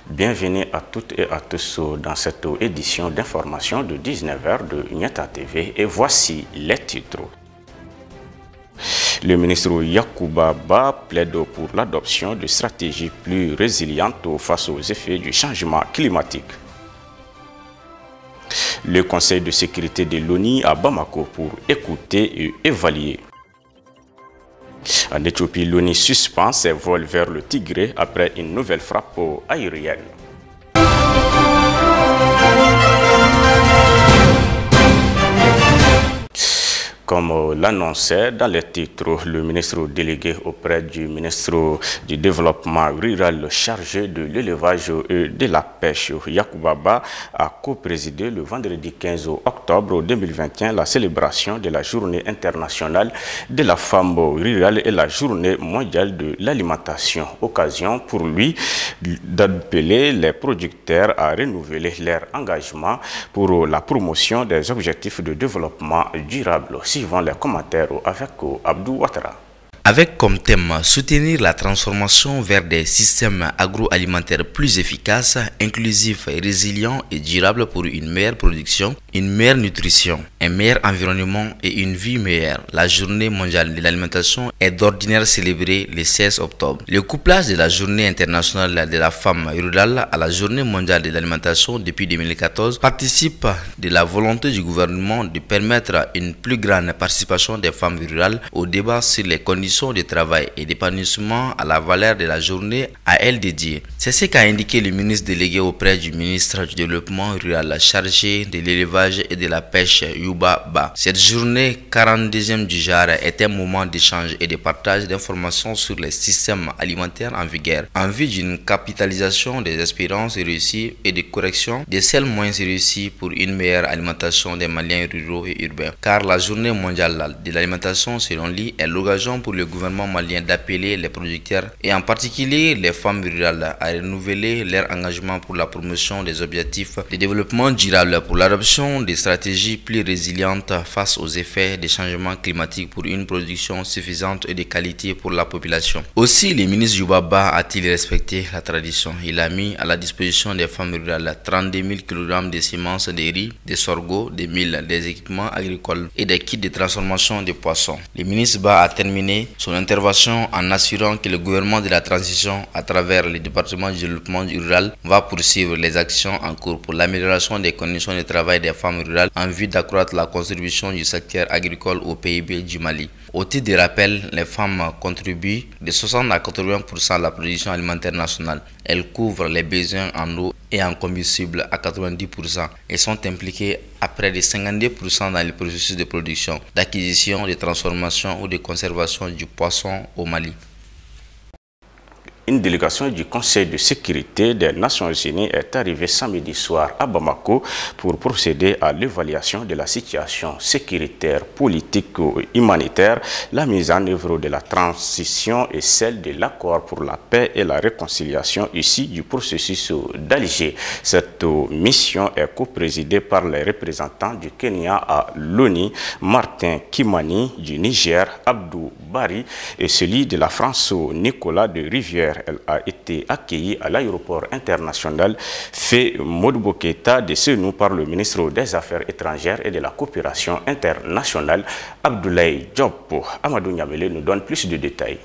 Bienvenue à toutes et à tous dans cette édition d'information de 19h de Nyata TV et voici les titres. Le ministre Yacouba Ba plaide pour l'adoption de stratégies plus résilientes face aux effets du changement climatique. Le Conseil de sécurité de l'ONU à Bamako pour écouter et évaluer. En Éthiopie, l'ONU suspend ses vols vers le Tigré après une nouvelle frappe aérienne. Comme l'annonçait dans les titres, le ministre délégué auprès du ministre du Développement rural chargé de l'élevage et de la pêche, Yacouba Ba, a co-présidé le vendredi 15 octobre 2021 la célébration de la Journée internationale de la femme rurale et la Journée mondiale de l'alimentation. Occasion pour lui d'appeler les producteurs à renouveler leur engagement pour la promotion des objectifs de développement durable. Suivant les commentaires avec Abdou Ouattara. Avec comme thème soutenir la transformation vers des systèmes agroalimentaires plus efficaces, inclusifs, résilients et durables pour une meilleure production, une meilleure nutrition, un meilleur environnement et une vie meilleure. La Journée mondiale de l'alimentation est d'ordinaire célébrée le 16 octobre. Le couplage de la Journée internationale de la femme rurale à la Journée mondiale de l'alimentation depuis 2014 participe de la volonté du gouvernement de permettre une plus grande participation des femmes rurales au débat sur les conditions de travail et d'épanouissement à la valeur de la journée à elle dédiée. C'est ce qu'a indiqué le ministre délégué auprès du ministre du Développement rural chargé de l'élevage et de la pêche Yacouba Ba. Cette journée 42e du genre est un moment d'échange et de partage d'informations sur les systèmes alimentaires en vigueur en vue d'une capitalisation des espérances réussies et de correction des seuls moins réussis pour une meilleure alimentation des Maliens ruraux et urbains. Car la journée mondiale de l'alimentation selon lui est l'occasion pour le gouvernement malien d'appeler les producteurs et en particulier les femmes rurales à renouveler leur engagement pour la promotion des objectifs de développement durable pour l'adoption des stratégies plus résilientes face aux effets des changements climatiques pour une production suffisante et de qualité pour la population. Aussi, le ministre Yacouba Ba a-t-il respecté la tradition. Il a mis à la disposition des femmes rurales 32 000 kg de semences de riz, de sorgho, de mil, des équipements agricoles et des kits de transformation de poissons. Le ministre Ba a terminé son intervention en assurant que le gouvernement de la transition, à travers le département du développement rural, va poursuivre les actions en cours pour l'amélioration des conditions de travail des femmes rurales en vue d'accroître la contribution du secteur agricole au PIB du Mali. Au titre des rappels, les femmes contribuent de 60 à 80% à la production alimentaire nationale. Elles couvrent les besoins en eau et en combustible à 90% et sont impliquées à près de 52% dans le processus de production, d'acquisition, de transformation ou de conservation du poisson au Mali. Une délégation du Conseil de sécurité des Nations Unies est arrivée samedi soir à Bamako pour procéder à l'évaluation de la situation sécuritaire, politique et humanitaire, la mise en œuvre de la transition et celle de l'accord pour la paix et la réconciliation ici du processus d'Alger. Cette mission est co-présidée par les représentants du Kenya à l'ONU, Martin Kimani, du Niger, Abdou Bari, et celui de la France, Nicolas de Rivière. Elle a été accueillie à l'aéroport international fait Modibo Keïta de Senou par le ministre des Affaires étrangères et de la coopération internationale, Abdoulaye Diop. Amadou Niamele nous donne plus de détails.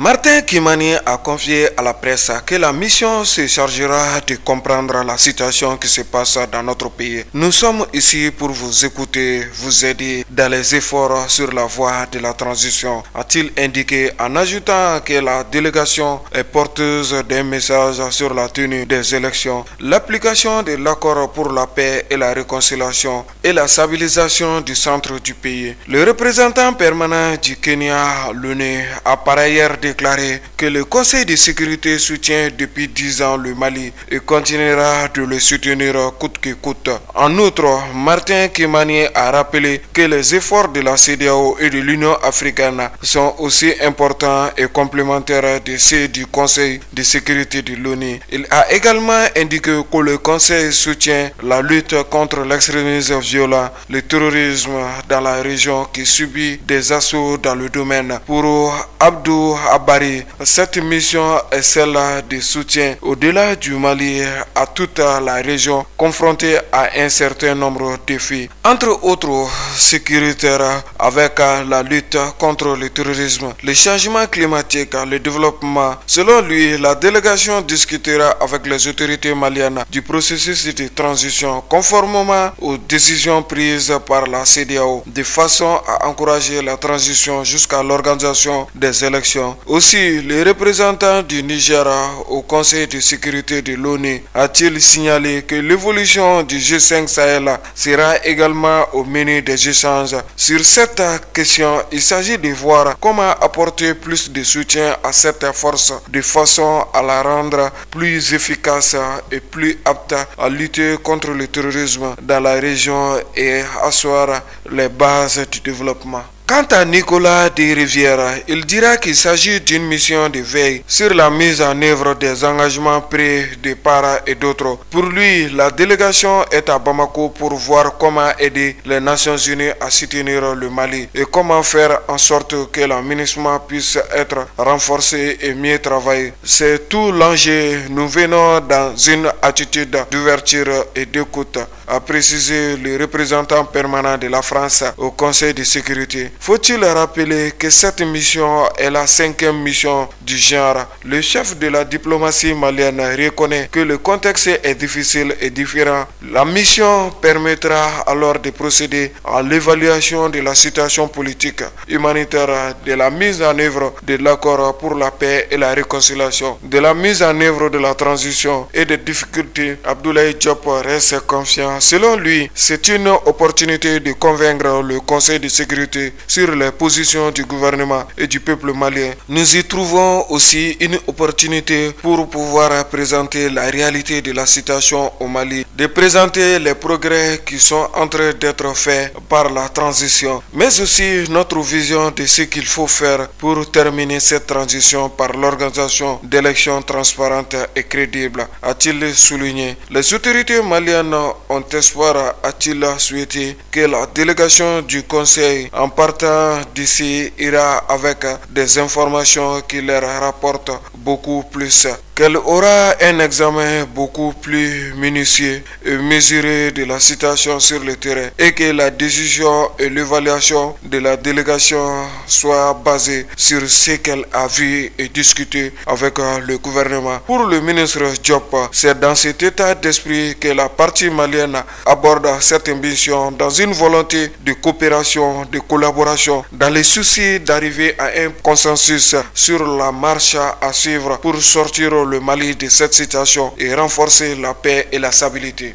Martin Kimani a confié à la presse que la mission se chargera de comprendre la situation qui se passe dans notre pays. Nous sommes ici pour vous écouter, vous aider dans les efforts sur la voie de la transition, a-t-il indiqué en ajoutant que la délégation est porteuse d'un message sur la tenue des élections, l'application de l'accord pour la paix et la réconciliation et la stabilisation du centre du pays. Le représentant permanent du Kenya, l'ONU, a par ailleurs déclaré que le Conseil de sécurité soutient depuis 10 ans le Mali et continuera de le soutenir coûte que coûte. En outre, Martin Kimani a rappelé que les efforts de la CEDEAO et de l'Union africaine sont aussi importants et complémentaires de ceux du Conseil de sécurité de l'ONU. Il a également indiqué que le Conseil soutient la lutte contre l'extrémisme violent, le terrorisme dans la région qui subit des assauts dans le domaine. Pour Abdou Abari, cette mission est celle de soutien au-delà du Mali à toute la région confrontée à un certain nombre de défis, entre autres sécuritaires avec la lutte contre le terrorisme, le changement climatique, le développement. Selon lui, la délégation discutera avec les autorités maliennes du processus de transition conformément aux décisions prises par la CEDEAO de façon à encourager la transition jusqu'à l'organisation des élections. Aussi, le représentant du Niger au Conseil de sécurité de l'ONU a-t-il signalé que l'évolution du G5 Sahel sera également au menu des échanges. Sur cette question, il s'agit de voir comment apporter plus de soutien à cette force de façon à la rendre plus efficace et plus apte à lutter contre le terrorisme dans la région et asseoir les bases du développement. Quant à Nicolas de Rivière, il dira qu'il s'agit d'une mission de veille sur la mise en œuvre des engagements pris de part et d'autres. Pour lui, la délégation est à Bamako pour voir comment aider les Nations Unies à soutenir le Mali et comment faire en sorte que l'administration puisse être renforcé et mieux travaillé. C'est tout l'enjeu. Nous venons dans une attitude d'ouverture et d'écoute, a précisé le représentant permanent de la France au Conseil de sécurité. Faut-il rappeler que cette mission est la 5e mission du genre. Le chef de la diplomatie malienne reconnaît que le contexte est difficile et différent. La mission permettra alors de procéder à l'évaluation de la situation politique, humanitaire, de la mise en œuvre de l'accord pour la paix et la réconciliation, de la mise en œuvre de la transition et des difficultés. Abdoulaye Diop reste confiant. Selon lui, c'est une opportunité de convaincre le Conseil de sécurité sur les positions du gouvernement et du peuple malien. Nous y trouvons aussi une opportunité pour pouvoir présenter la réalité de la situation au Mali, de présenter les progrès qui sont en train d'être faits par la transition, mais aussi notre vision de ce qu'il faut faire pour terminer cette transition par l'organisation d'élections transparentes et crédibles, a-t-il souligné. Les autorités maliennes ont espoir, a-t-il souhaité, que la délégation du Conseil en partant d'ici ira avec des informations qui leur rapportent beaucoup plus, qu'elle aura un examen beaucoup plus minutieux et mesuré de la situation sur le terrain et que la décision et l'évaluation de la délégation soient basées sur ce qu'elle a vu et discuté avec le gouvernement. Pour le ministre Diop, c'est dans cet état d'esprit que la partie malienne aborde cette mission dans une volonté de coopération, de collaboration, dans les soucis d'arriver à un consensus sur la marche à suivre pour sortir le Mali de cette situation et renforcer la paix et la stabilité.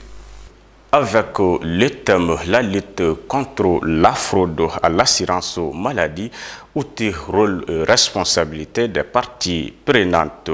Avec le thème la lutte contre la fraude à l'assurance maladie, outil, rôle et responsabilité des parties prenantes.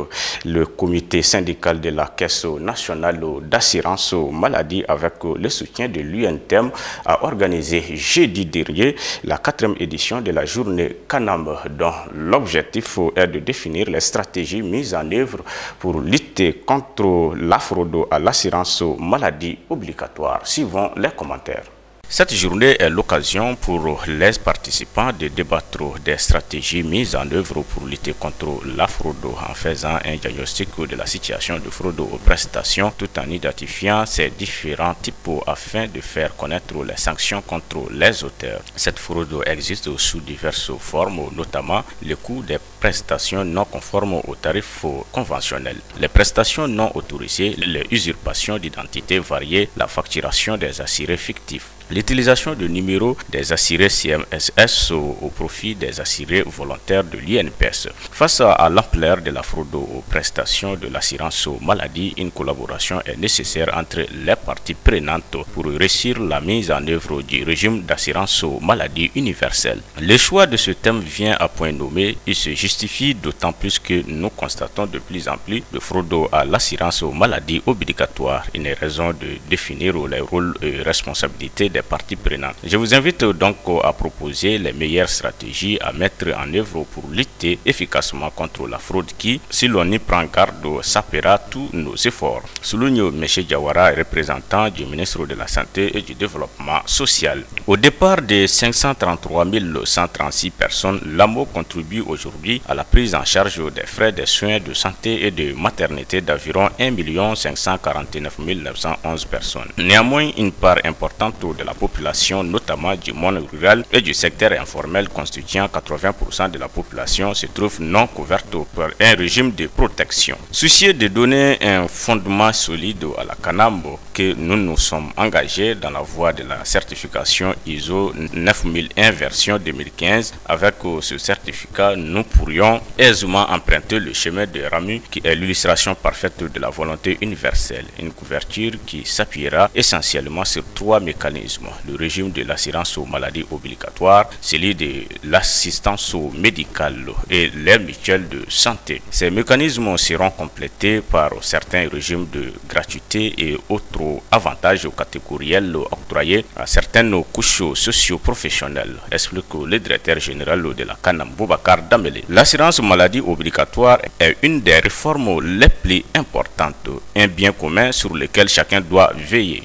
Le comité syndical de la Caisse nationale d'assurance maladie, avec le soutien de l'UNTEM, a organisé jeudi dernier la 4e édition de la journée Canam, dont l'objectif est de définir les stratégies mises en œuvre pour lutter contre la fraude à l'assurance maladie obligatoire. Suivons les commentaires. Cette journée est l'occasion pour les participants de débattre des stratégies mises en œuvre pour lutter contre la fraude en faisant un diagnostic de la situation de fraude aux prestations tout en identifiant ces différents types afin de faire connaître les sanctions contre les auteurs. Cette fraude existe sous diverses formes, notamment le coût des prestations non conformes aux tarifs conventionnels, les prestations non autorisées, les usurpations d'identité variées, la facturation des assurés fictifs. l'utilisation de numéros des assurés CMSS au profit des assurés volontaires de l'INPS. Face à l'ampleur de la fraude aux prestations de l'assurance maladie, une collaboration est nécessaire entre les parties prenantes pour réussir la mise en œuvre du régime d'assurance maladie universelle. Le choix de ce thème vient à point nommé. Il se justifie d'autant plus que nous constatons de plus en plus de fraude à l'assurance maladie obligatoire. Une raison de définir les rôles et responsabilités des parties prenantes. Je vous invite donc à proposer les meilleures stratégies à mettre en œuvre pour lutter efficacement contre la fraude qui, si l'on y prend garde, sapera tous nos efforts. Souligne M. Diawara, représentant du ministre de la Santé et du Développement social. Au départ de 533 136 personnes, l'AMO contribue aujourd'hui à la prise en charge des frais des soins de santé et de maternité d'environ 1 549 911 personnes. Néanmoins, une part importante de la population, notamment du monde rural et du secteur informel constituant 80% de la population, se trouve non couverte par un régime de protection. Soucieux de donner un fondement solide à la CANAMBO, que nous nous sommes engagés dans la voie de la certification ISO 9001 version 2015. Avec ce certificat, nous pourrions aisément emprunter le chemin de RAMU qui est l'illustration parfaite de la volonté universelle. Une couverture qui s'appuiera essentiellement sur trois mécanismes. Le régime de l'assurance aux maladies obligatoires, celui de l'assistance médicale et les mutuelles de santé. Ces mécanismes seront complétés par certains régimes de gratuité et autres avantages catégoriels octroyés à certaines couches socio-professionnelles, explique le directeur général de la CANAM, Boubacar Damele. L'assurance maladie obligatoire est une des réformes les plus importantes, un bien commun sur lequel chacun doit veiller.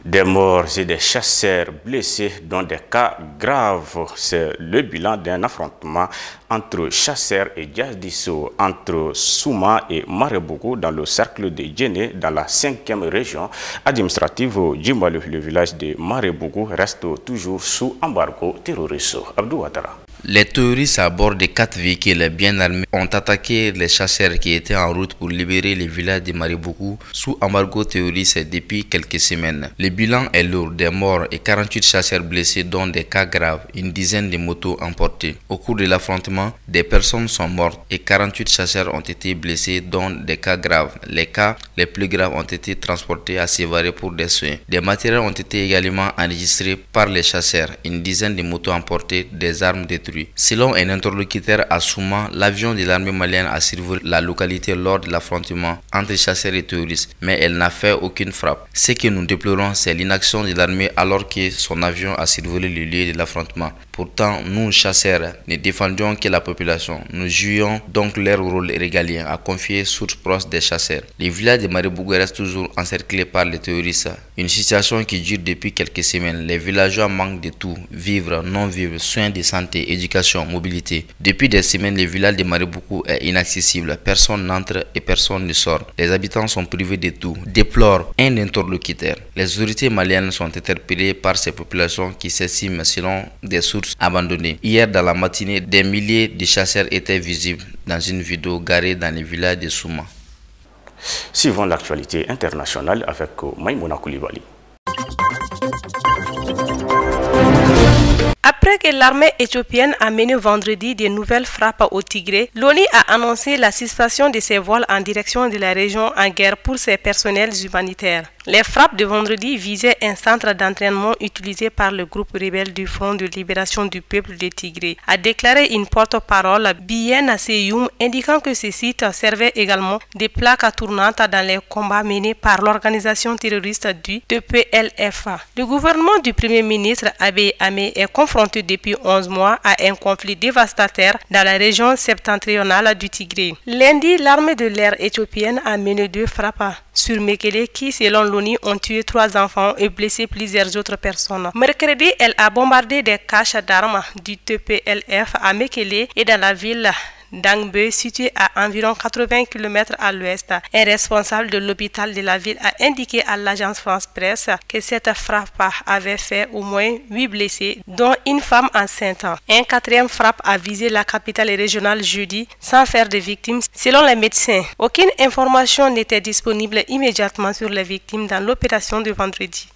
Des morts et des chasseurs blessés dans des cas graves, c'est le bilan d'un affrontement entre chasseurs et djihadistes entre Souma et Marebougou dans le cercle de Djéné dans la 5e région administrative du Mali. Le village de Marebougou reste toujours sous embargo terroriste. Abdou Ouattara. Les terroristes à bord de 4 véhicules bien armés ont attaqué les chasseurs qui étaient en route pour libérer les villages de Marebougou sous embargo terroriste depuis quelques semaines. Le bilan est lourd, des morts et 48 chasseurs blessés dont des cas graves, une dizaine de motos emportées. Au cours de l'affrontement, des personnes sont mortes et 48 chasseurs ont été blessés dont des cas graves. Les cas les plus graves ont été transportés à Sévaré pour des soins. Des matériels ont été également enregistrés par les chasseurs, une dizaine de motos emportées, des armes détruites. Selon un interlocuteur à Souma, l'avion de l'armée malienne a survolé la localité lors de l'affrontement entre chasseurs et terroristes, mais elle n'a fait aucune frappe. Ce que nous déplorons, c'est l'inaction de l'armée alors que son avion a survolé le lieu de l'affrontement. Pourtant, nous, chasseurs, ne défendions que la population. Nous jouions donc leur rôle régalien, a confié source proche des chasseurs. Les villages de Marebougou restent toujours encerclés par les terroristes. Une situation qui dure depuis quelques semaines. Les villageois manquent de tout, vivre, non-vivre, soins de santé, éducation, mobilité. Depuis des semaines, le village de Marebougou est inaccessible. Personne n'entre et personne ne sort. Les habitants sont privés de tout, déplorent un interlocuteur. Les autorités maliennes sont interpellées par ces populations qui s'estiment selon des sources abandonnées. Hier, dans la matinée, des milliers de chasseurs étaient visibles dans une vidéo garée dans le village de Souma. Suivons l'actualité internationale avec Maïmouna Koulibaly. Après que l'armée éthiopienne a mené vendredi de nouvelles frappes au Tigré, l'ONU a annoncé la suspension de ses vols en direction de la région en guerre pour ses personnels humanitaires. Les frappes de vendredi visaient un centre d'entraînement utilisé par le groupe rebelle du Front de libération du peuple de Tigré, a déclaré une porte-parole, Biena Seyoum, indiquant que ce site servait également de plaque tournante dans les combats menés par l'organisation terroriste du TPLF. Le gouvernement du Premier ministre Abiy Ahmed est confronté depuis 11 mois à un conflit dévastateur dans la région septentrionale du Tigré. Lundi, l'armée de l'air éthiopienne a mené 2 frappes sur Mekele qui, selon l'ONU, ont tué 3 enfants et blessé plusieurs autres personnes. Mercredi, elle a bombardé des caches d'armes du TPLF à Mekele et dans la ville d'Angbe, situé à environ 80 km à l'ouest. Un responsable de l'hôpital de la ville a indiqué à l'agence France Presse que cette frappe avait fait au moins 8 blessés, dont une femme enceinte. Un 4e frappe a visé la capitale régionale jeudi, sans faire de victimes, selon les médecins. Aucune information n'était disponible immédiatement sur les victimes dans l'opération de vendredi.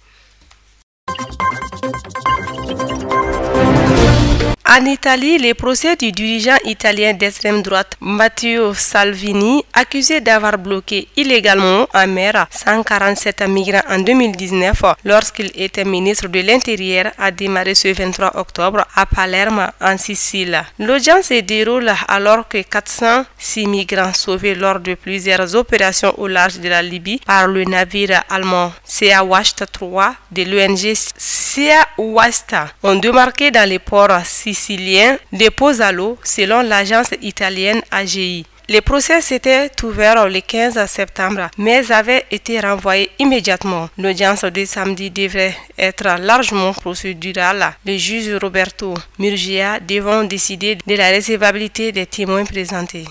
En Italie, les procès du dirigeant italien d'extrême droite Matteo Salvini, accusé d'avoir bloqué illégalement en mer 147 migrants en 2019 lorsqu'il était ministre de l'Intérieur, a démarré ce 23 octobre à Palerme, en Sicile. L'audience se déroule alors que 406 migrants sauvés lors de plusieurs opérations au large de la Libye par le navire allemand Sea Watch 3 de l'ONG Sea Watch ont débarqué dans les ports sicilien de Pozzallo, selon l'agence italienne AGI. Les procès s'étaient ouverts le 15 septembre, mais avaient été renvoyés immédiatement. L'audience de samedi devrait être largement procédurale. Le juge Roberto Murgia devant décider de la recevabilité des témoins présentés.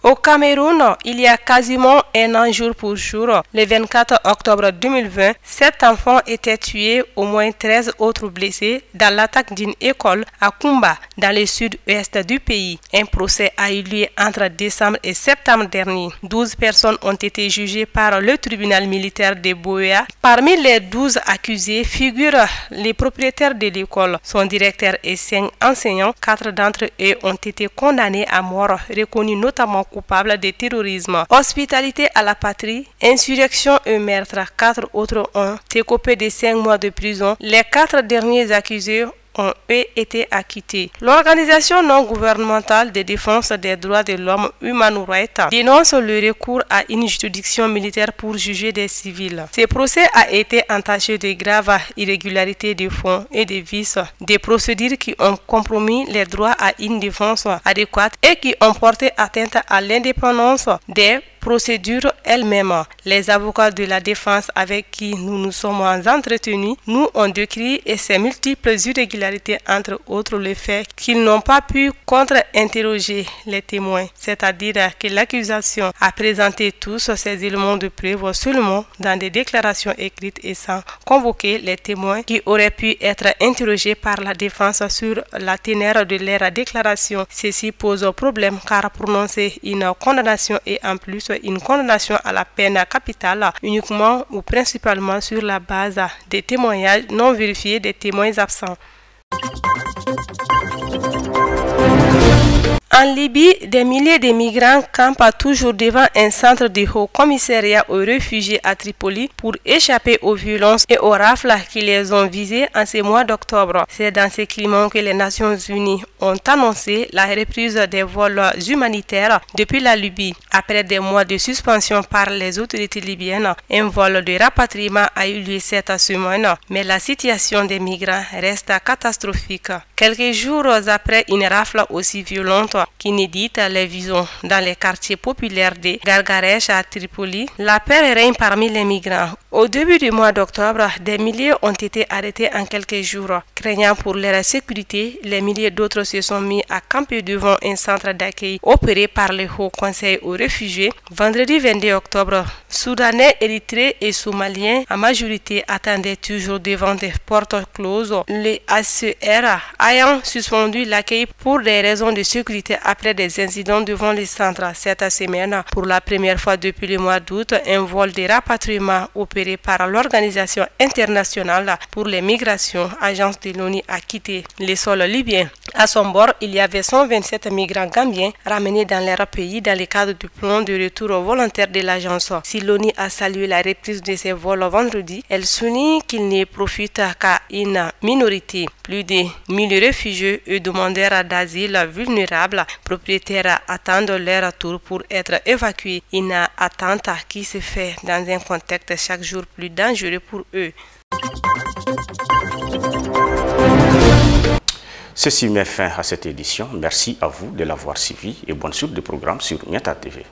Au Cameroun, il y a quasiment un an jour pour jour, le 24 octobre 2020, 7 enfants étaient tués, au moins 13 autres blessés dans l'attaque d'une école à Kumba, dans le sud-ouest du pays. Un procès a eu lieu entre décembre et septembre dernier. 12 personnes ont été jugées par le tribunal militaire de Boya. Parmi les 12 accusés figurent les propriétaires de l'école, son directeur et 5 enseignants. 4 d'entre eux ont été condamnés à mort, reconnus notamment coupables de terrorisme, hospitalité à la patrie, insurrection et meurtre. 4 autres ont écopé de 5 mois de prison. Les 4 derniers accusés ont été acquittés. L'organisation non gouvernementale de défense des droits de l'homme Human Rights dénonce le recours à une juridiction militaire pour juger des civils. Ce procès a été entaché de graves irrégularités de fonds et de vices, des procédures qui ont compromis les droits à une défense adéquate et qui ont porté atteinte à l'indépendance des procédure elle-même. Les avocats de la défense avec qui nous nous sommes entretenus nous ont décrit ces multiples irrégularités, entre autres le fait qu'ils n'ont pas pu contre-interroger les témoins, c'est-à-dire que l'accusation a présenté tous ces éléments de preuve seulement dans des déclarations écrites et sans convoquer les témoins qui auraient pu être interrogés par la défense sur la teneur de leur déclaration. Ceci pose problème car prononcer une condamnation et en plus une condamnation à la peine capitale uniquement ou principalement sur la base des témoignages non vérifiés des témoins absents. En Libye, des milliers de migrants campent toujours devant un centre de haut commissariat aux réfugiés à Tripoli pour échapper aux violences et aux rafles qui les ont visés en ce mois d'octobre. C'est dans ce climat que les Nations Unies ont annoncé la reprise des vols humanitaires depuis la Libye. Après des mois de suspension par les autorités libyennes, un vol de rapatriement a eu lieu cette semaine, mais la situation des migrants reste catastrophique. Quelques jours après une rafle aussi violente qu'inédite les visons dans les quartiers populaires de Gargaresh à Tripoli, la peur règne parmi les migrants. Au début du mois d'octobre, des milliers ont été arrêtés en quelques jours. Craignant pour leur sécurité, les milliers d'autres se sont mis à camper devant un centre d'accueil opéré par le Haut Conseil aux réfugiés. Vendredi 22 octobre, Soudanais, Érythréens et Somaliens en majorité attendaient toujours devant des portes closes, le HCR ayant suspendu l'accueil pour des raisons de sécurité après des incidents devant les centres. Cette semaine, pour la première fois depuis le mois d'août, un vol de rapatriement opéré par l'Organisation internationale pour les migrations, agence de l'ONU, a quitté le sol libyen. À son bord, il y avait 127 migrants gambiens ramenés dans leur pays dans le cadre du plan de retour volontaire de l'agence. Si l'ONU a salué la reprise de ces vols vendredi, elle souligne qu'il ne profite qu'à une minorité. Plus de 1000 réfugiés et demandeurs d'asile vulnérables propriétaires attendent leur tour pour être évacués. Une attente qui se fait dans un contexte chaque jour plus dangereux pour eux. Ceci met fin à cette édition. Merci à vous de l'avoir suivi et bonne suite de programme sur Niata TV.